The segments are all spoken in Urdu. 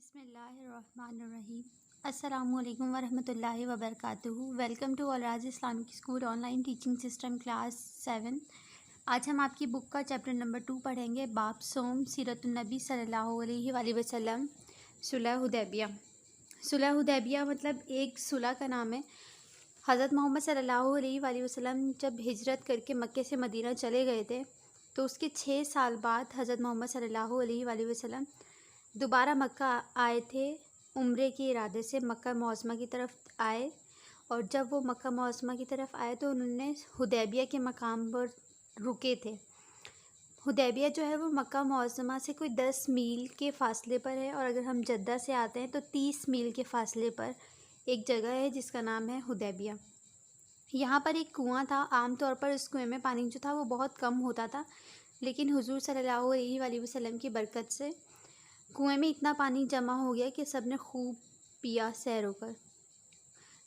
بسم اللہ الرحمن الرحیم۔ السلام علیکم ورحمۃ اللہ وبرکاتہ۔ ویلکم ٹو الراز Islamic school online teaching system class 7۔ آج ہم آپ کی بک کا چیپٹر نمبر 2 پڑھیں گے، باب صوم، سیرت النبی صلی اللہ علیہ وآلہ وسلم، صلح حدیبیہ۔ صلح حدیبیہ مطلب ایک صلح کا نام ہے۔ حضرت محمد صلی اللہ علیہ وآلہ وسلم جب ہجرت کر کے مکے سے مدینہ چلے گئے تھے تو اس کے 6 سال بعد حضرت محمد صلی اللہ علیہ وآلہ وسلم دوبارہ مکہ آئے تھے، عمرے کے ارادے سے مکہ معظمہ کی طرف آئے، اور جب وہ مکہ معظمہ کی طرف آئے تو انہوں نے حدیبیہ کے مقام پر رکے تھے۔ حدیبیہ جو ہے وہ مکہ معظمہ سے کوئی 10 میل کے فاصلے پر ہے، اور اگر ہم جدہ سے آتے ہیں تو 30 میل کے فاصلے پر ایک جگہ ہے جس کا نام ہے حدیبیہ۔ یہاں پر ایک کنواں تھا۔ عام طور پر اس کنویں میں پانی جو تھا وہ بہت کم ہوتا تھا، لیکن حضور صلی اللہ علیہ وآلہ وسلم کی برکت سے کنویں میں اتنا پانی جمع ہو گیا کہ سب نے خوب پیا سیر ہو کر۔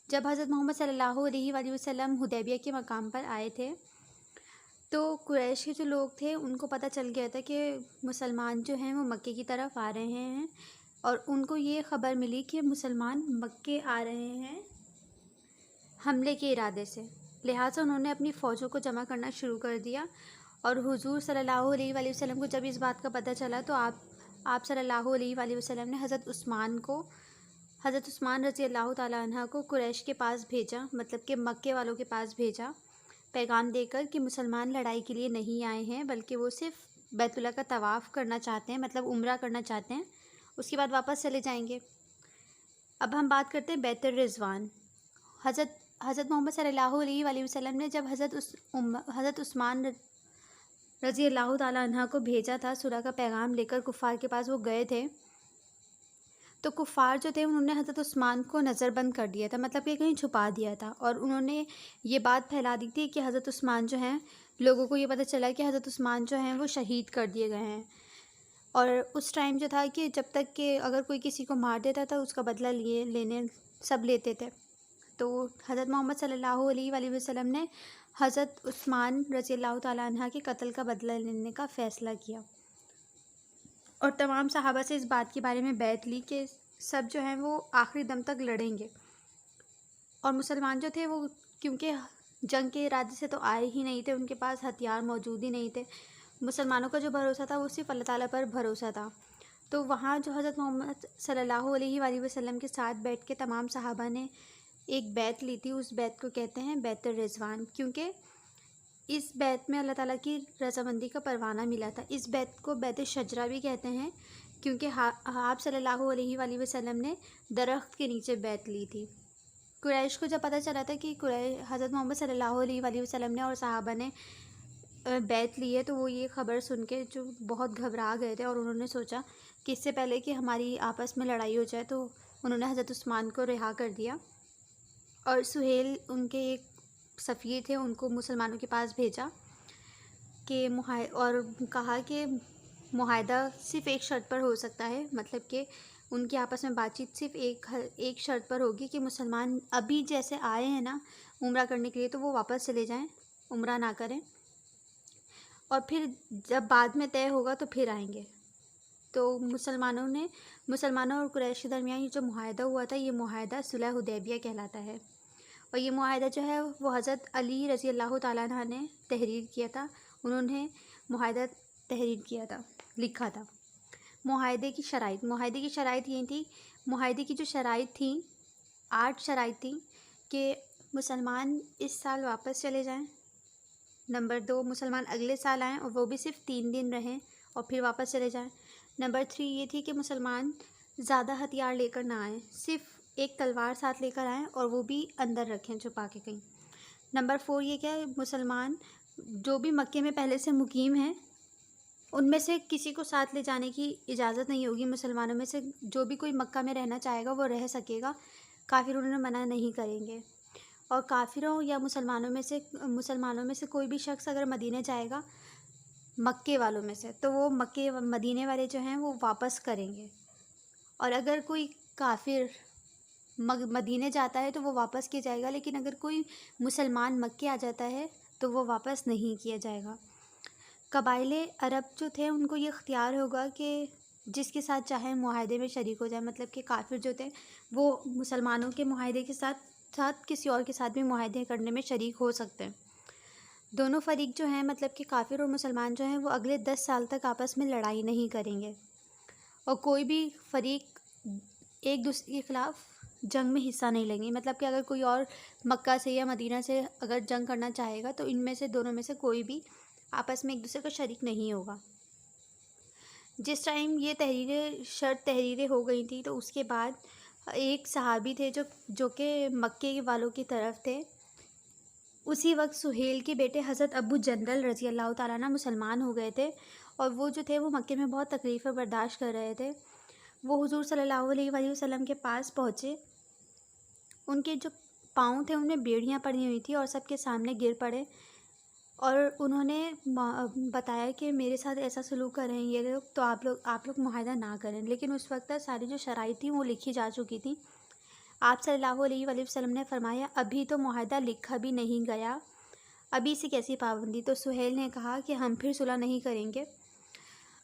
جب حضرت محمد صلی اللہ علیہ وآلہ وسلم حدیبیہ کے مقام پر آئے تھے تو قریش کے جو لوگ تھے ان کو پتہ چل گیا تھا کہ مسلمان جو ہیں وہ مکے کی طرف آ رہے ہیں، اور ان کو یہ خبر ملی کہ مسلمان مکے آ رہے ہیں حملے کے ارادے سے۔ لہٰذا انہوں نے اپنی فوجوں کو جمع کرنا شروع کر دیا، اور حضور صلی اللہ علیہ وآلہ وسلم کو جب اس بات کا پتہ چلا تو آپ صلی اللہ علیہ وآلہ وسلم نے حضرت عثمان رضی اللہ تعالیٰ عنہ کو قریش کے پاس بھیجا، مطلب کہ مکے والوں کے پاس بھیجا، پیغام دے کر کہ مسلمان لڑائی کے لیے نہیں آئے ہیں بلکہ وہ صرف بیت اللہ کا طواف کرنا چاہتے ہیں، مطلب عمرہ کرنا چاہتے ہیں، اس کے بعد واپس چلے جائیں گے۔ اب ہم بات کرتے ہیں بیت الرضوان۔ حضرت محمد صلی اللہ علیہ وآلہ وسلم نے جب حضرت عثمان رضی اللہ تعالیٰ عنہ کو بھیجا تھا صلح کا پیغام لے کر، کفار کے پاس وہ گئے تھے، تو کفار جو تھے انہوں نے حضرت عثمان کو نظر بند کر دیا تھا، مطلب کہ کہیں چھپا دیا تھا، اور انہوں نے یہ بات پھیلا دی تھی کہ حضرت عثمان جو ہیں، لوگوں کو یہ پتہ چلا کہ حضرت عثمان جو ہیں وہ شہید کر دیے گئے ہیں۔ اور اس ٹائم جو تھا کہ جب تک کہ اگر کوئی کسی کو مار دیتا تھا اس کا بدلہ لینے سب لیتے تھے، تو حضرت محمد صلی اللہ علیہ وآلہ وسلم نے حضرت عثمان رضی اللہ تعالیٰ عنہ کے قتل کا بدلہ لینے کا فیصلہ کیا، اور تمام صحابہ سے اس بات کے بارے میں بیعت لی کہ سب جو ہیں وہ آخری دم تک لڑیں گے۔ اور مسلمان جو تھے وہ کیونکہ جنگ کے ارادے سے تو آئے ہی نہیں تھے، ان کے پاس ہتھیار موجود ہی نہیں تھے، مسلمانوں کا جو بھروسہ تھا وہ صرف اللہ تعالیٰ پر بھروسہ تھا۔ تو وہاں جو حضرت محمد صلی اللہ علیہ وآلہ وسلم کے ساتھ بیٹھ کے تمام صحابہ نے ایک بیعت لی تھی، اس بیعت کو کہتے ہیں بیت الرضوان، کیونکہ اس بیعت میں اللہ تعالیٰ کی رضامندی کا پروانہ ملا تھا۔ اس بیعت کو بیت الشجرہ بھی کہتے ہیں، کیونکہ آپ صلی اللہ علیہ وآلہ وسلم نے درخت کے نیچے بیعت لی تھی۔ قریش کو جب پتہ چلا تھا کہ حضرت محمد صلی اللہ علیہ وآلہ وسلم نے اور صحابہ نے بیعت لی ہے، تو وہ یہ خبر سن کے جو بہت گھبرا گئے تھے، اور انہوں نے سوچا کہ اس سے پہلے کہ ہماری آپس میں لڑائی ہو جائے تو انہوں نے حضرت عثمان کو رہا کر دیا، اور سہیل ان کے ایک سفیر تھے، ان کو مسلمانوں کے پاس بھیجا اور کہا کہ معاہدہ صرف ایک شرط پر ہو سکتا ہے، مطلب کہ ان کی آپس میں بات چیت صرف ایک شرط پر ہوگی کہ مسلمان ابھی جیسے آئے ہیں نا عمرہ کرنے کے لیے تو وہ واپس چلے جائیں، عمرہ نہ کریں، اور پھر جب بعد میں طے ہوگا تو پھر آئیں گے۔ تو مسلمانوں اور قریش کے درمیان یہ جو معاہدہ ہوا تھا، یہ معاہدہ صلح حدیبیہ کہلاتا ہے، اور یہ معاہدہ جو ہے وہ حضرت علی رضی اللہ تعالیٰ عنہ نے تحریر کیا تھا، انہوں نے معاہدہ تحریر کیا تھا، لکھا تھا۔ معاہدے کی شرائط یہ تھی، معاہدے کی جو شرائط تھیں 8 شرائط تھیں کہ مسلمان اس سال واپس چلے جائیں، نمبر 2 مسلمان اگلے سال آئیں اور وہ بھی صرف 3 دن رہیں اور پھر واپس چلے جائیں، نمبر 3 یہ تھی کہ مسلمان زیادہ ہتھیار لے کر نہ آئیں، صرف ایک تلوار ساتھ لے کر آئیں اور وہ بھی اندر رکھیں چھپا کے کہیں، نمبر 4 یہ کہ مسلمان جو بھی مکے میں پہلے سے مقیم ہیں ان میں سے کسی کو ساتھ لے جانے کی اجازت نہیں ہوگی، مسلمانوں میں سے جو بھی کوئی مکہ میں رہنا چاہے گا وہ رہ سکے گا، کافر انہیں منع نہیں کریں گے، اور کافروں یا مسلمانوں میں سے کوئی بھی شخص اگر مدینہ جائے گا مکے والوں میں سے تو وہ مدینے والے جو ہیں وہ واپس کریں گے، اور اگر کوئی کافر مدینے جاتا ہے تو وہ واپس کیا جائے گا، لیکن اگر کوئی مسلمان مکے آ جاتا ہے تو وہ واپس نہیں کیا جائے گا۔ قبائل عرب جو تھے ان کو یہ اختیار ہوگا کہ جس کے ساتھ چاہے معاہدے میں شریک ہو جائے، مطلب کہ کافر جو تھے وہ مسلمانوں کے معاہدے کے ساتھ ساتھ کسی اور کے ساتھ بھی معاہدے کرنے میں شریک ہو سکتے ہیں۔ دونوں فریق جو ہیں مطلب کہ کافر اور مسلمان جو ہیں وہ اگلے 10 سال تک آپس میں لڑائی نہیں کریں گے، اور کوئی بھی فریق ایک دوسرے کے خلاف جنگ میں حصہ نہیں لیں گے۔ مطلب کہ اگر کوئی اور مکہ سے یا مدینہ سے اگر جنگ کرنا چاہے گا تو ان میں سے دونوں میں سے کوئی بھی آپس میں ایک دوسرے کا شریک نہیں ہوگا۔ جس ٹائم یہ تحریریں ہو گئی تھیں تو اس کے بعد ایک صحابی تھے جو کہ مکے والوں کی طرف تھے۔ اسی وقت سہیل کے بیٹے حضرت ابو جندل رضی اللہ تعالیٰ عنہ مسلمان ہو گئے تھے، اور وہ جو تھے وہ مکے میں بہت تکلیفیں برداشت کر رہے تھے۔ وہ حضور صلی اللہ علیہ وآلہ وسلم کے پاس پہنچے، ان کے جو پاؤں تھے ان میں بیڑیاں پڑی ہوئی تھیں اور سب کے سامنے گر پڑے، اور انہوں نے بتایا کہ میرے ساتھ ایسا سلوک کر رہے ہیں یہ لوگ، تو آپ لوگ معاہدہ نہ کریں۔ لیکن اس وقت ساری جو شرائط تھیں وہ لکھی جا چکی تھیں۔ آپ صلی اللہ علیہ وآلہ وسلم نے فرمایا ابھی تو معاہدہ لکھا بھی نہیں گیا، ابھی سے کیسی پابندی؟ تو سہیل نے کہا کہ ہم پھر صلح نہیں کریں گے۔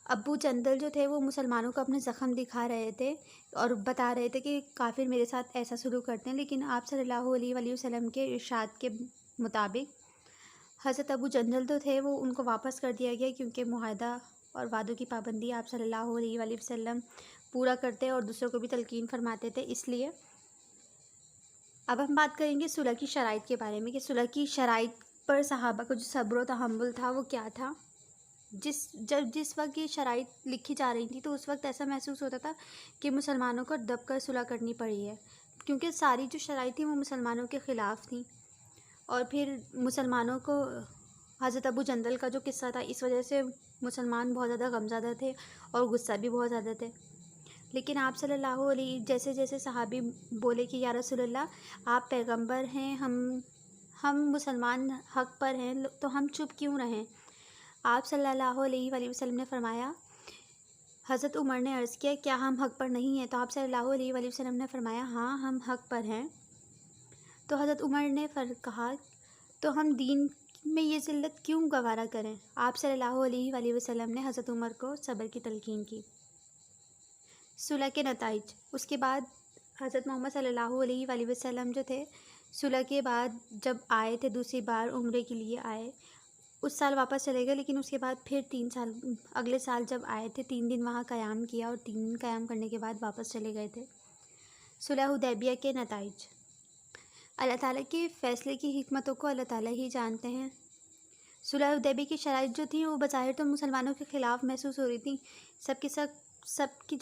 ابو جندل جو تھے وہ مسلمانوں کو اپنے زخم دکھا رہے تھے اور بتا رہے تھے کہ کافر میرے ساتھ ایسا سلوک کرتے ہیں، لیکن آپ صلی اللہ علیہ وآلہ وسلم کے ارشاد کے مطابق حضرت ابو جندل تو تھے وہ ان کو واپس کر دیا گیا، کیونکہ معاہدہ اور وعدوں کی پابندی آپ صلی اللہ علیہ وآلہ وسلم پورا کرتے اور دوسروں کو بھی تلقین فرماتے تھے، اس لیے۔ اب ہم بات کریں گے صلح کی شرائط کے بارے میں کہ صلح کی شرائط پر صحابہ کو جو صبر و تحمل تھا وہ کیا تھا۔ جس وقت یہ شرائط لکھی جا رہی تھی تو اس وقت ایسا محسوس ہوتا تھا کہ مسلمانوں کو دب کر صلح کرنی پڑی ہے، کیونکہ ساری جو شرائط تھیں وہ مسلمانوں کے خلاف تھیں، اور پھر مسلمانوں کو حضرت ابو جندل کا جو قصہ تھا اس وجہ سے مسلمان بہت زیادہ غمزدہ تھے اور غصہ بھی بہت زیادہ تھے۔ لیکن آپ صلی اللہ علیہ جیسے صحابی بولے کہ یا رسول اللہ آپ پیغمبر ہیں، ہم مسلمان حق پر ہیں، تو ہم چپ کیوں رہیں؟ آپ صلی اللہ علیہ وآلہ وسلم نے فرمایا، حضرت عمر نے عرض کیا کیا ہم حق پر نہیں ہیں؟ تو آپ صلی اللہ علیہ وآلہ وسلم نے فرمایا ہاں ہم حق پر ہیں۔ تو حضرت عمر نے کہا تو ہم دین میں یہ ذلت کیوں گوارا کریں؟ آپ صلی اللہ علیہ وآلہ وسلم نے حضرت عمر کو صبر کی تلقین کی۔ صلح کے نتائج۔ اس کے بعد حضرت محمد صلی اللہ علیہ وآلہ وسلم جو تھے صلح کے بعد جب آئے تھے دوسری بار عمرے کے لیے آئے، اس سال واپس چلے گئے، لیکن اس کے بعد پھر 3 سال اگلے سال جب آئے تھے 3 دن وہاں قیام کیا، اور 3 دن قیام کرنے کے بعد واپس چلے گئے تھے۔ صلح حدیبیہ کے نتائج۔ اللہ تعالیٰ کے فیصلے کی حکمتوں کو اللہ تعالیٰ ہی جانتے ہیں۔ صلح حدیبیہ کی شرائط جو تھیں وہ بظاہر تو مسلمانوں کے خلاف محسوس ہو رہی تھیں،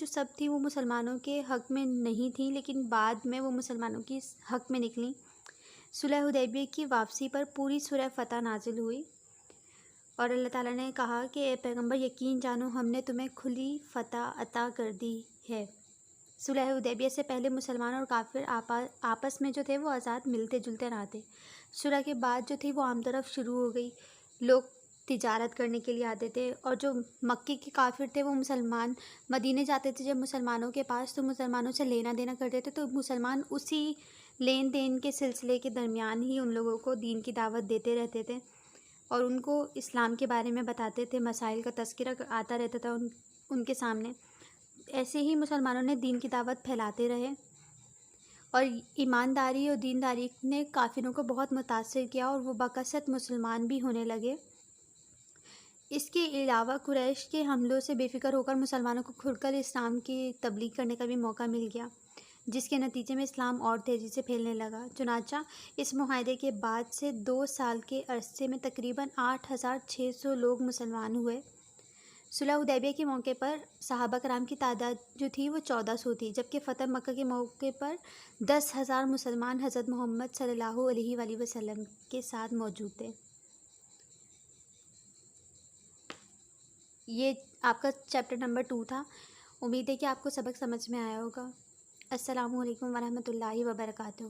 سب تھیں وہ مسلمانوں کے حق میں نہیں تھیں، لیکن بعد میں وہ مسلمانوں کی حق میں نکلیں۔ صلح حدیبیہ کی واپسی پر پوری سورہ فتح نازل ہوئی، اور اللہ تعالیٰ نے کہا کہ اے پیغمبر یقین جانو ہم نے تمہیں کھلی فتح عطا کر دی ہے۔ صلح حدیبیہ سے پہلے مسلمان اور کافر آپس میں جو تھے وہ آزاد ملتے جلتے نہ تھے۔ صلح کے بعد جو تھی وہ عام طرف شروع ہو گئی، لوگ تجارت کرنے کے لیے آتے تھے، اور جو مکے کے کافر تھے وہ مسلمان مدینے جاتے تھے جب مسلمانوں کے پاس، تو مسلمانوں سے لینا دینا کرتے تھے، تو مسلمان اسی لین دین کے سلسلے کے درمیان ہی ان لوگوں کو دین کی دعوت دیتے رہتے تھے، اور ان کو اسلام کے بارے میں بتاتے تھے، مسائل کا تذکرہ آتا رہتا تھا ان کے سامنے۔ ایسے ہی مسلمانوں نے دین کی دعوت پھیلاتے رہے، اور ایمانداری اور دینداری نے کافروں کو بہت متاثر کیا، اور وہ بکثرت مسلمان بھی ہونے لگے۔ اس کے علاوہ قریش کے حملوں سے بے فکر ہو کر مسلمانوں کو کھل کر اسلام کی تبلیغ کرنے کا بھی موقع مل گیا، جس کے نتیجے میں اسلام اور تیزی سے پھیلنے لگا۔ چنانچہ اس معاہدے کے بعد سے 2 سال کے عرصے میں تقریباً 8600 لوگ مسلمان ہوئے۔ صلح حدیبیہ کے موقع پر صحابہ کرام کی تعداد جو تھی وہ 1400 تھی، جبکہ فتح مکہ کے موقع پر 10,000 مسلمان حضرت محمد صلی اللہ علیہ وآلہ وسلم کے ساتھ موجود تھے۔ یہ آپ کا چیپٹر نمبر 2 تھا۔ امید ہے کہ آپ کو سبق سمجھ میں آیا ہوگا۔ السلام علیکم ورحمۃ اللہ وبرکاتہ۔